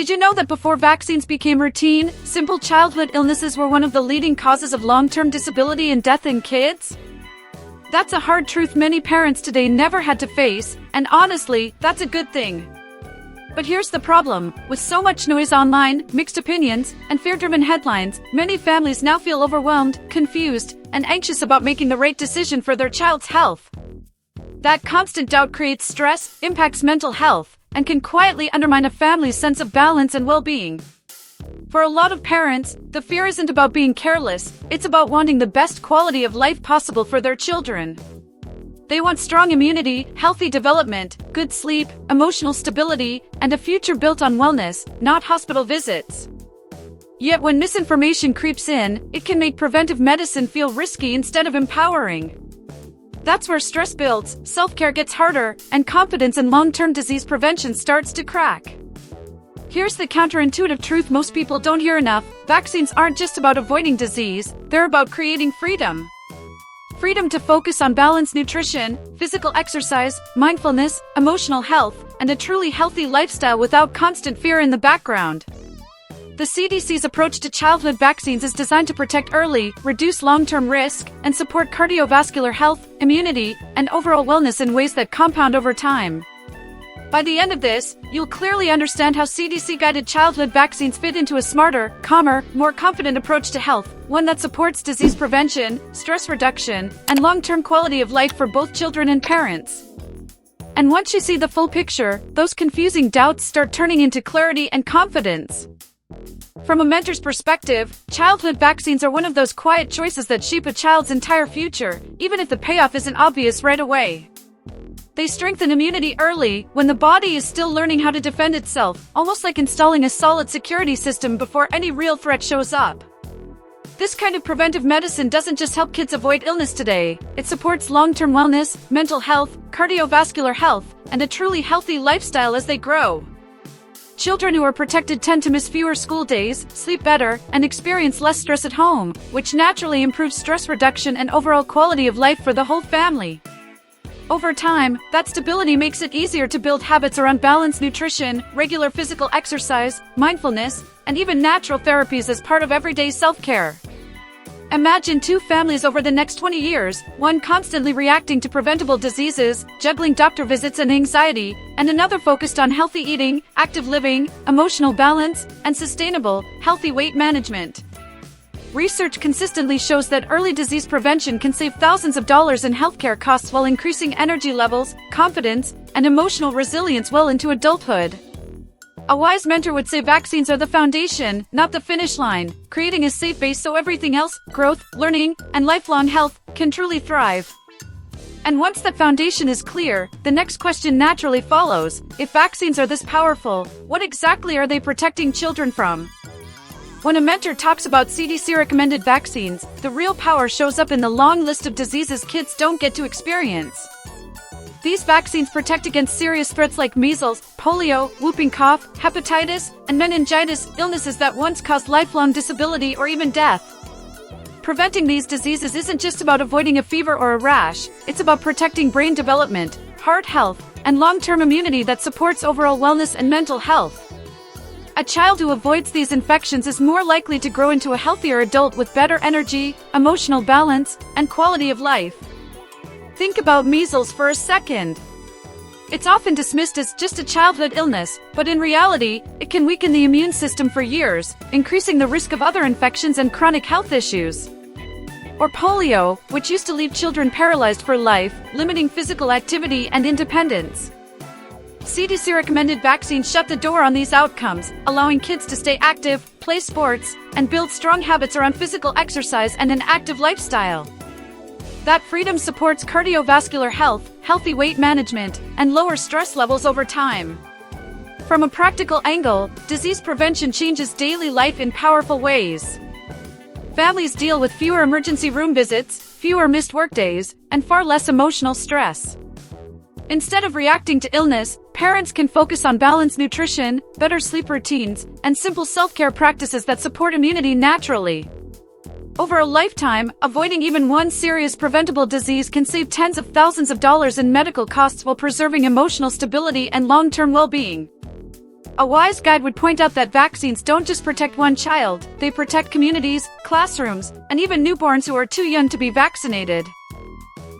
Did you know that before vaccines became routine, simple childhood illnesses were one of the leading causes of long-term disability and death in kids? That's a hard truth many parents today never had to face, and honestly, that's a good thing. But here's the problem. With so much noise online, mixed opinions, and fear-driven headlines, many families now feel overwhelmed, confused, and anxious about making the right decision for their child's health. That constant doubt creates stress, impacts mental health, and can quietly undermine a family's sense of balance and well-being. For a lot of parents, the fear isn't about being careless, it's about wanting the best quality of life possible for their children. They want strong immunity, healthy development, good sleep, emotional stability, and a future built on wellness, not hospital visits. Yet when misinformation creeps in, it can make preventive medicine feel risky instead of empowering. That's where stress builds, self-care gets harder, and confidence in long-term disease prevention starts to crack. Here's the counterintuitive truth most people don't hear enough: vaccines aren't just about avoiding disease, they're about creating freedom. Freedom to focus on balanced nutrition, physical exercise, mindfulness, emotional health, and a truly healthy lifestyle without constant fear in the background. The CDC's approach to childhood vaccines is designed to protect early, reduce long-term risk, and support cardiovascular health, immunity, and overall wellness in ways that compound over time. By the end of this, you'll clearly understand how CDC-guided childhood vaccines fit into a smarter, calmer, more confident approach to health, one that supports disease prevention, stress reduction, and long-term quality of life for both children and parents. And once you see the full picture, those confusing doubts start turning into clarity and confidence. From a mentor's perspective, childhood vaccines are one of those quiet choices that shape a child's entire future, even if the payoff isn't obvious right away. They strengthen immunity early, when the body is still learning how to defend itself, almost like installing a solid security system before any real threat shows up. This kind of preventive medicine doesn't just help kids avoid illness today, it supports long-term wellness, mental health, cardiovascular health, and a truly healthy lifestyle as they grow. Children who are protected tend to miss fewer school days, sleep better, and experience less stress at home, which naturally improves stress reduction and overall quality of life for the whole family. Over time, that stability makes it easier to build habits around balanced nutrition, regular physical exercise, mindfulness, and even natural therapies as part of everyday self-care. Imagine two families over the next 20 years, one constantly reacting to preventable diseases, juggling doctor visits and anxiety, and another focused on healthy eating, active living, emotional balance, and sustainable, healthy weight management. Research consistently shows that early disease prevention can save thousands of dollars in healthcare costs while increasing energy levels, confidence, and emotional resilience well into adulthood. A wise mentor would say vaccines are the foundation, not the finish line, creating a safe base so everything else, growth, learning, and lifelong health, can truly thrive. And once that foundation is clear, the next question naturally follows: if vaccines are this powerful, what exactly are they protecting children from? When a mentor talks about CDC-recommended vaccines, the real power shows up in the long list of diseases kids don't get to experience. These vaccines protect against serious threats like measles, polio, whooping cough, hepatitis, and meningitis, illnesses that once caused lifelong disability or even death. Preventing these diseases isn't just about avoiding a fever or a rash, it's about protecting brain development, heart health, and long-term immunity that supports overall wellness and mental health. A child who avoids these infections is more likely to grow into a healthier adult with better energy, emotional balance, and quality of life. Think about measles for a second. It's often dismissed as just a childhood illness, but in reality, it can weaken the immune system for years, increasing the risk of other infections and chronic health issues. Or polio, which used to leave children paralyzed for life, limiting physical activity and independence. CDC-recommended vaccines shut the door on these outcomes, allowing kids to stay active, play sports, and build strong habits around physical exercise and an active lifestyle. That freedom supports cardiovascular health, healthy weight management, and lower stress levels over time. From a practical angle, disease prevention changes daily life in powerful ways. Families deal with fewer emergency room visits, fewer missed workdays, and far less emotional stress. Instead of reacting to illness, parents can focus on balanced nutrition, better sleep routines, and simple self-care practices that support immunity naturally. Over a lifetime, avoiding even one serious preventable disease can save tens of thousands of dollars in medical costs while preserving emotional stability and long-term well-being. A wise guide would point out that vaccines don't just protect one child, they protect communities, classrooms, and even newborns who are too young to be vaccinated.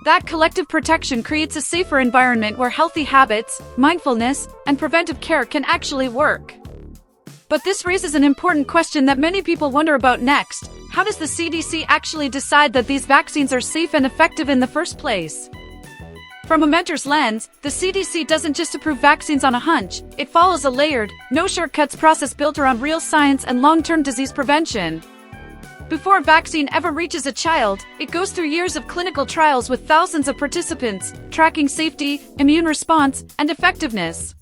That collective protection creates a safer environment where healthy habits, mindfulness, and preventive care can actually work. But this raises an important question that many people wonder about next. How does the CDC actually decide that these vaccines are safe and effective in the first place? From a mentor's lens, the CDC doesn't just approve vaccines on a hunch, it follows a layered, no-shortcuts process built around real science and long-term disease prevention. Before a vaccine ever reaches a child, it goes through years of clinical trials with thousands of participants, tracking safety, immune response, and effectiveness.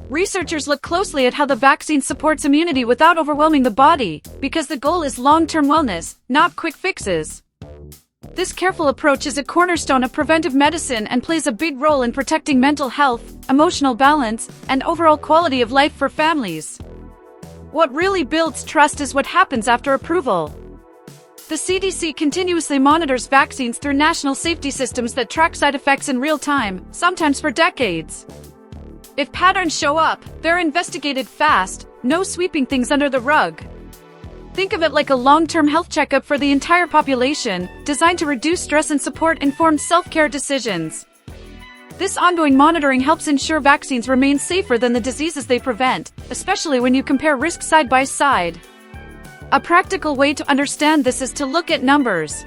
Researchers look closely at how the vaccine supports immunity without overwhelming the body, because the goal is long-term wellness, not quick fixes. This careful approach is a cornerstone of preventive medicine and plays a big role in protecting mental health, emotional balance, and overall quality of life for families. What really builds trust is what happens after approval. The CDC continuously monitors vaccines through national safety systems that track side effects in real time, sometimes for decades. If patterns show up, they're investigated fast, no sweeping things under the rug. Think of it like a long-term health checkup for the entire population, designed to reduce stress and support informed self-care decisions. This ongoing monitoring helps ensure vaccines remain safer than the diseases they prevent, especially when you compare risks side by side. A practical way to understand this is to look at numbers.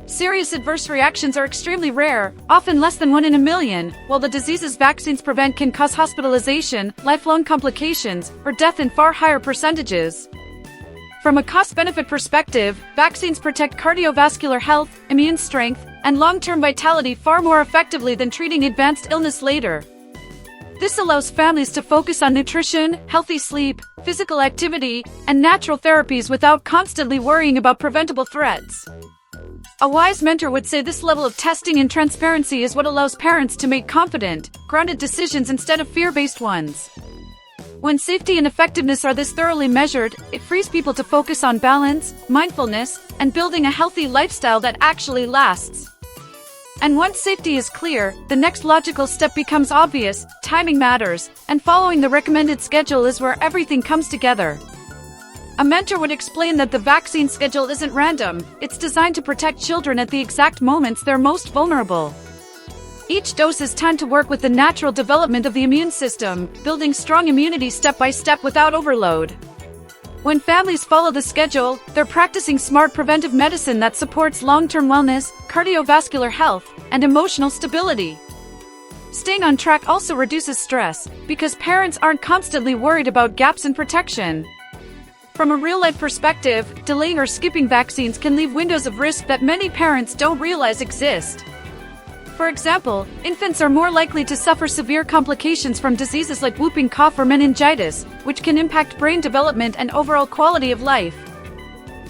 Serious adverse reactions are extremely rare, often less than 1 in a million, while the diseases vaccines prevent can cause hospitalization, lifelong complications, or death in far higher percentages. From a cost-benefit perspective, vaccines protect cardiovascular health, immune strength, and long-term vitality far more effectively than treating advanced illness later. This allows families to focus on nutrition, healthy sleep, physical activity, and natural therapies without constantly worrying about preventable threats. A wise mentor would say this level of testing and transparency is what allows parents to make confident, grounded decisions instead of fear-based ones. When safety and effectiveness are this thoroughly measured, it frees people to focus on balance, mindfulness, and building a healthy lifestyle that actually lasts. And once safety is clear, the next logical step becomes obvious: timing matters, and following the recommended schedule is where everything comes together. A mentor would explain that the vaccine schedule isn't random, it's designed to protect children at the exact moments they're most vulnerable. Each dose is timed to work with the natural development of the immune system, building strong immunity step by step without overload. When families follow the schedule, they're practicing smart preventive medicine that supports long-term wellness, cardiovascular health, and emotional stability. Staying on track also reduces stress, because parents aren't constantly worried about gaps in protection. From a real-life perspective, delaying or skipping vaccines can leave windows of risk that many parents don't realize exist. For example, infants are more likely to suffer severe complications from diseases like whooping cough or meningitis, which can impact brain development and overall quality of life.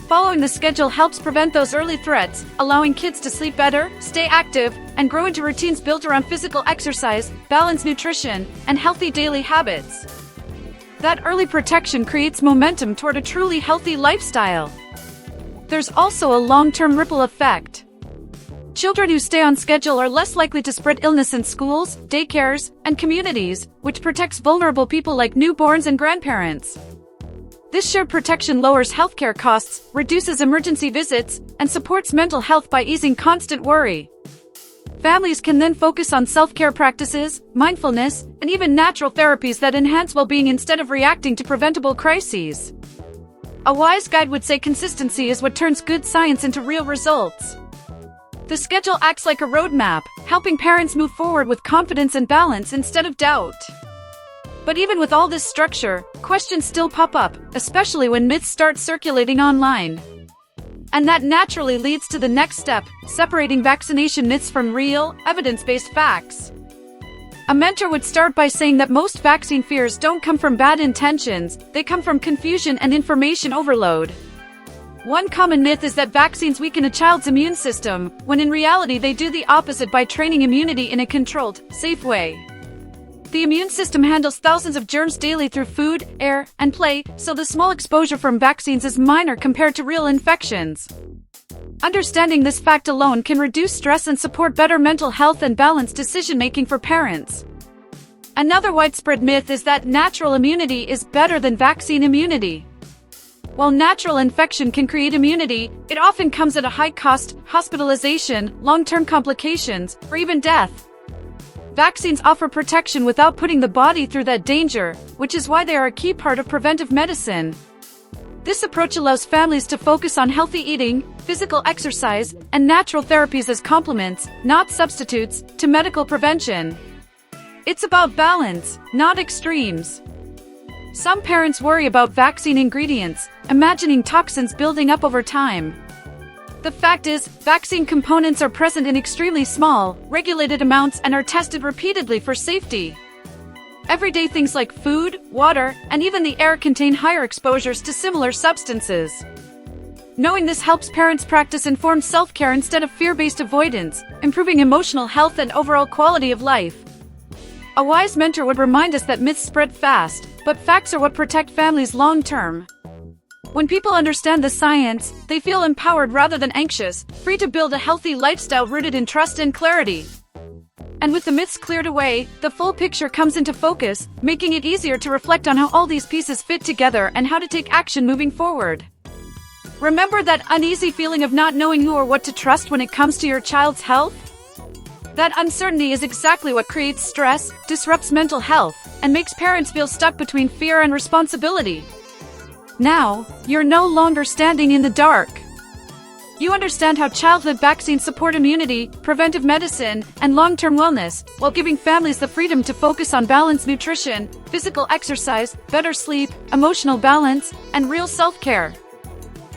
Following the schedule helps prevent those early threats, allowing kids to sleep better, stay active, and grow into routines built around physical exercise, balanced nutrition, and healthy daily habits. That early protection creates momentum toward a truly healthy lifestyle. There's also a long-term ripple effect. Children who stay on schedule are less likely to spread illness in schools, daycares, and communities, which protects vulnerable people like newborns and grandparents. This shared protection lowers healthcare costs, reduces emergency visits, and supports mental health by easing constant worry. Families can then focus on self-care practices, mindfulness, and even natural therapies that enhance well-being instead of reacting to preventable crises. A wise guide would say consistency is what turns good science into real results. The schedule acts like a roadmap, helping parents move forward with confidence and balance instead of doubt. But even with all this structure, questions still pop up, especially when myths start circulating online. And that naturally leads to the next step: separating vaccination myths from real, evidence-based facts. A mentor would start by saying that most vaccine fears don't come from bad intentions, they come from confusion and information overload. One common myth is that vaccines weaken a child's immune system, when in reality they do the opposite by training immunity in a controlled, safe way. The immune system handles thousands of germs daily through food, air, and play, so the small exposure from vaccines is minor compared to real infections. Understanding this fact alone can reduce stress and support better mental health and balanced decision-making for parents. Another widespread myth is that natural immunity is better than vaccine immunity. While natural infection can create immunity, it often comes at a high cost, hospitalization, long-term complications, or even death. Vaccines offer protection without putting the body through that danger, which is why they are a key part of preventive medicine. This approach allows families to focus on healthy eating, physical exercise, and natural therapies as complements, not substitutes, to medical prevention. It's about balance, not extremes. Some parents worry about vaccine ingredients, imagining toxins building up over time. The fact is, vaccine components are present in extremely small, regulated amounts and are tested repeatedly for safety. Everyday things like food, water, and even the air contain higher exposures to similar substances. Knowing this helps parents practice informed self-care instead of fear-based avoidance, improving emotional health and overall quality of life. A wise mentor would remind us that myths spread fast, but facts are what protect families long-term. When people understand the science, they feel empowered rather than anxious, free to build a healthy lifestyle rooted in trust and clarity. And with the myths cleared away, the full picture comes into focus, making it easier to reflect on how all these pieces fit together and how to take action moving forward. Remember that uneasy feeling of not knowing who or what to trust when it comes to your child's health? That uncertainty is exactly what creates stress, disrupts mental health, and makes parents feel stuck between fear and responsibility. Now, you're no longer standing in the dark. You understand how childhood vaccines support immunity, preventive medicine, and long-term wellness, while giving families the freedom to focus on balanced nutrition, physical exercise, better sleep, emotional balance, and real self-care.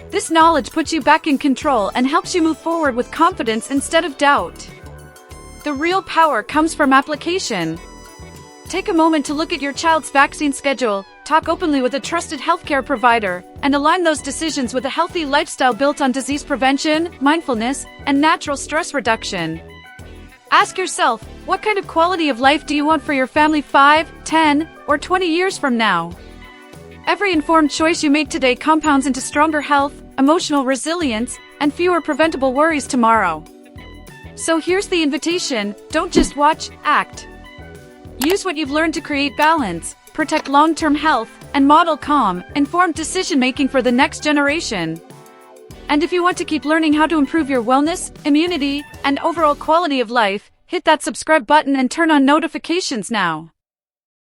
This knowledge puts you back in control and helps you move forward with confidence instead of doubt. The real power comes from application. Take a moment to look at your child's vaccine schedule, talk openly with a trusted healthcare provider, and align those decisions with a healthy lifestyle built on disease prevention, mindfulness, and natural stress reduction. Ask yourself, what kind of quality of life do you want for your family 5, 10, or 20 years from now? Every informed choice you make today compounds into stronger health, emotional resilience, and fewer preventable worries tomorrow. So here's the invitation: don't just watch, act. Use what you've learned to create balance, protect long-term health, and model calm, informed decision-making for the next generation. And if you want to keep learning how to improve your wellness, immunity, and overall quality of life, hit that subscribe button and turn on notifications now.